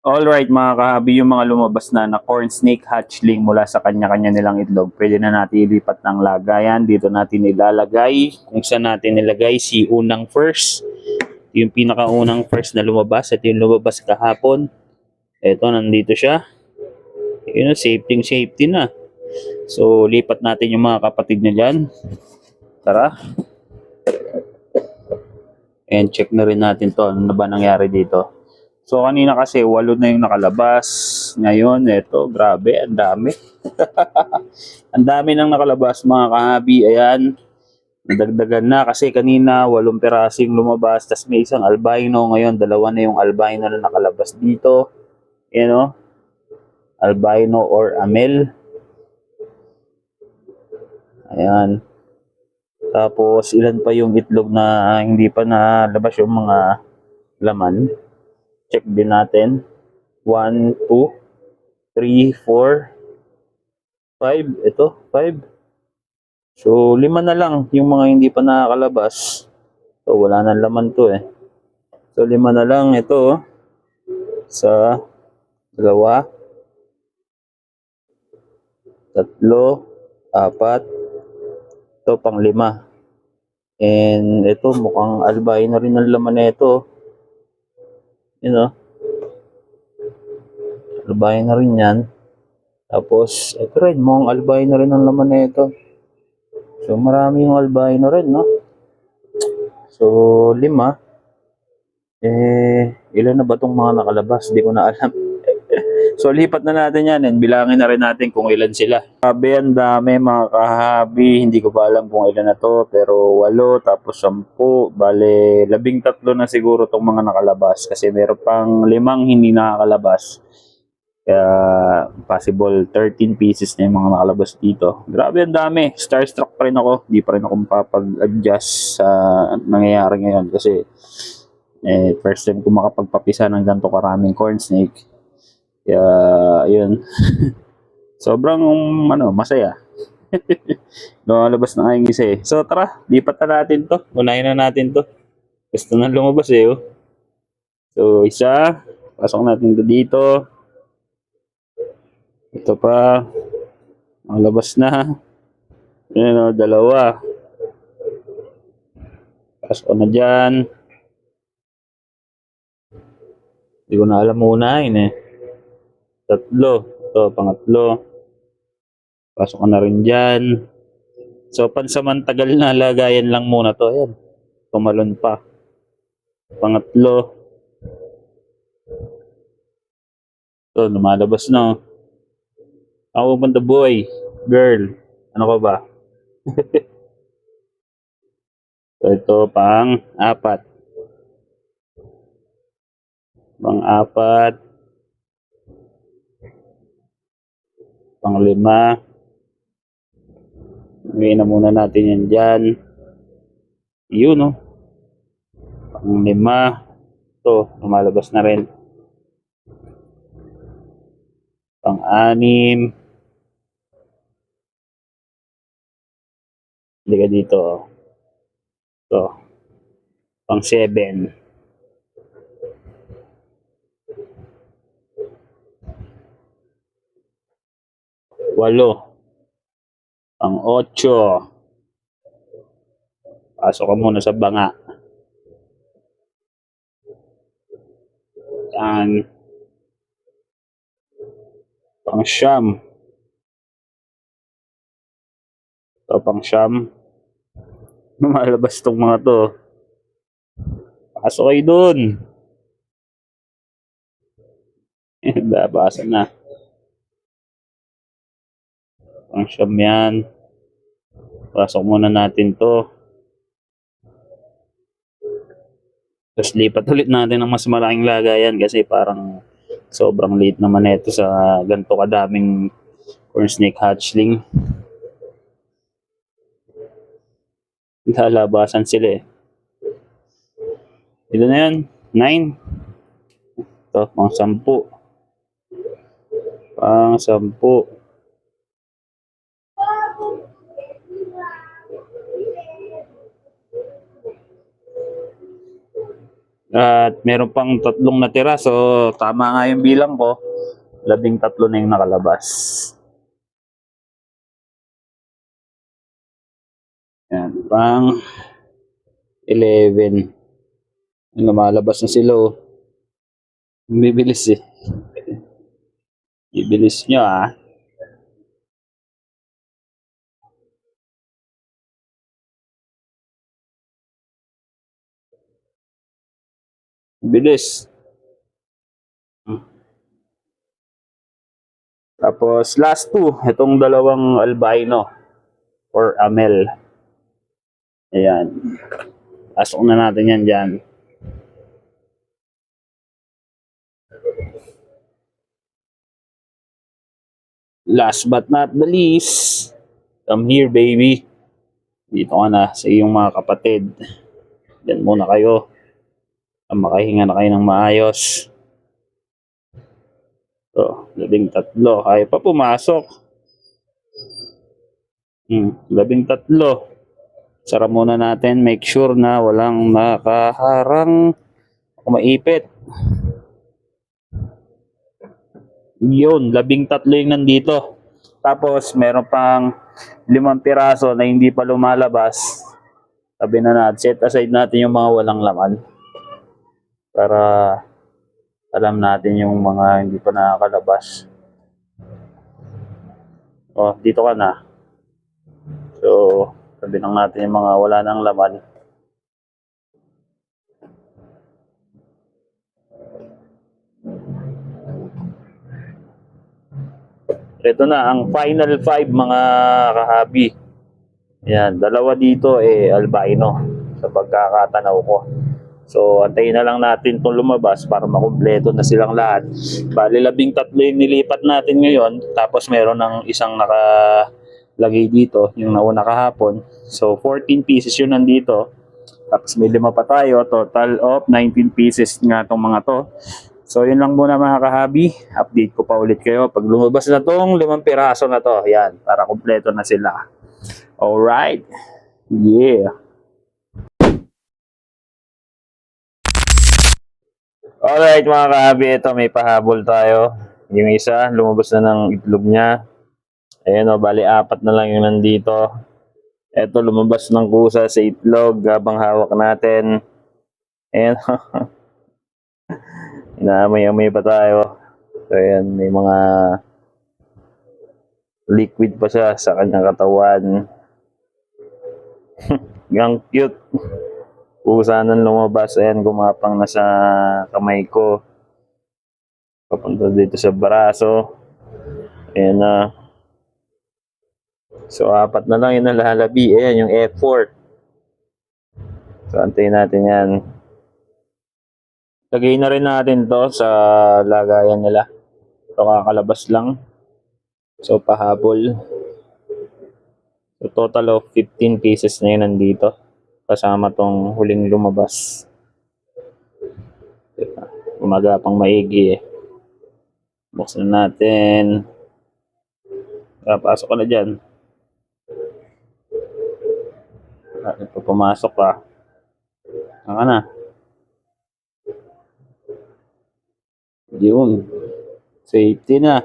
Alright mga kahabi, yung mga lumabas na corn snake hatchling mula sa kanya-kanya nilang itlog, pwede na natin ilipat ng lagayan. Dito natin ilalagay, kung saan natin nilagay si unang first. Yung pinakaunang first na lumabas, ito yung lumabas kahapon. Ito, nandito siya. Yun, safety na. So, lipat natin yung mga kapatid niya dyan. Tara. And check na rin natin to, ano na ba nangyari dito. So kanina kasi 8 na yung nakalabas. Ngayon, eto, grabe, ang dami. Ang dami nang nakalabas mga kahabi. Ayan, nadagdagan na kasi kanina 8 pirasing lumabas. Tapos may isang albino. Ngayon, 2 na yung albino na nakalabas dito. You know, albino or amel. Ayan. Tapos ilan pa yung itlog na hindi pa nalabas yung mga laman. Check din natin. 1, 2, 3, 4, 5. Ito, 5. So, 5 na lang yung mga hindi pa nakakalabas. So, wala nang laman to eh. So, 5 na lang ito oh. Sa 2, 3, 4. Ito, pang 5. And ito, mukhang albino rin ang laman na ito. You know, albino rin yan. Tapos, ito rin, mukhang albino rin ang laman na ito. So, marami yung albino rin, no? So, 5. Ilan na ba itong mga nakalabas? Hindi ko na alam. So, lipat na natin yan and bilangin na rin natin kung ilan sila. Kahabi, ang dami mga kahabi. Hindi ko pa alam kung ilan na to. Pero 8, tapos 10. Bale, 13 na siguro itong mga nakalabas. Kasi meron pang 5 hindi nakakalabas. Kaya, possible 13 pieces na yung mga nakalabas dito. Grabe, ang dami. Starstruck pa rin ako. Di pa rin ako mapapag-adjust sa nangyayari ngayon. Kasi, first time ko makapagpapisa ng ganito karaming corn snake. Kaya, yun. Sobrang, masaya. Lumalabas na ngayong isa eh. So, tara, lipat na natin to. Unahin na natin to. Gusto na lumabas eh, oh. So, isa. Pasok natin to dito. Ito pa. Malabas na. Yan, 2. Pasok na dyan. Hindi ko na alam muna yun eh. 3. Ito, pangatlo. Pasok ka na rin dyan. So, pansamantagal na lagayan lang muna to. Ayan. Tumalon pa. Pangatlo. Ito, lumalabas na. Ako pupunta boy. Girl. Ano ka ba? So, ito, pang-4. Pang-4. Pang-5. Ngayon na muna natin yan dyan. Yun, no? Pang-5. Ito, lumalabas na rin. Pang-6. Hindi ka dito, oh. Ito. Pang-7. 8. Pang-8. Pasok ka muna sa banga. Yan. Pang-9. Ito, pang-9. Lumalabas tong mga to. Pasok kayo dun. Basa na. Pang-9 yan. Pasok muna natin to. Tapos lipat ulit natin ng mas malaking lagayan kasi parang sobrang late naman ito sa ganito kadaming corn snake hatchling. Lalabasan sila eh. Ilan na yan? 9. Ito, pang-10. Pang-10. At meron pang 3 natira. So, tama nga yung bilang ko. 13 na yung nakalabas. Yan, pang 11. Lumalabas na sila oh. Bibilis eh. Bibilis nyo ah. Bilis. Tapos last 2, itong dalawang albino or amel. Ayan. Pasok na natin yan dyan. Last but not the least, come here baby. Dito ka na sa iyong mga kapatid. Diyan muna kayo. Makahinga na kayo ng maayos. So, 13. Kaya pa pumasok. 13. Sara muna natin. Make sure na walang nakaharang o maipit. Yun, 13 yung nandito. Tapos, meron pang 5 piraso na hindi pa lumalabas. Sabi na natin, set aside natin yung mga walang laman. Para alam natin yung mga hindi pa nakakalabas. Oh, dito ka na. So, sabi lang natin yung mga wala nang laman. Ito na ang final 5 mga kahabi. Yan, 2 dito albino sa pagkakatanaw ko. So, antayin na lang natin itong lumabas para makumpleto na silang lahat. Bali, 13 yung nilipat natin ngayon. Tapos meron ng isang nakalagay dito, yung nauna kahapon. So, 14 pieces yun nandito. Tapos may 5 pa tayo. Total of 19 pieces nga itong mga to. So, yun lang muna mga kahabi. Update ko pa ulit kayo. Pag lumabas na tong 5 piraso na to, yan, para kumpleto na sila. Alright. Yeah. Alright mga kahabi, ito may pahabol tayo. Yung isa, lumabas na ng itlog niya. Ayan o, bali 4 na lang yung nandito. Ito, lumabas ng kusa sa itlog habang hawak natin. Ayan o. Inaamay-amay pa tayo. So ayan, may mga liquid pa siya sa kanyang katawan. Ang cute. Kusa nang lumabas. Ayan, gumapang na sa kamay ko. Papunta dito sa braso. Ayan na. So, 4 na lang yung nalalabi. Ayan, yung F4. So, antayin natin yan. Lagay na rin natin to sa lagayan nila. Ito kakalabas lang. So, pahabol. So, total of 15 pieces na yun nandito. Kasama tong huling lumabas. Umaga pang maigi eh. Buksan natin. Pasok ka na dyan. Ito, pumasok ka. Saan ka na? Yun. Safety na.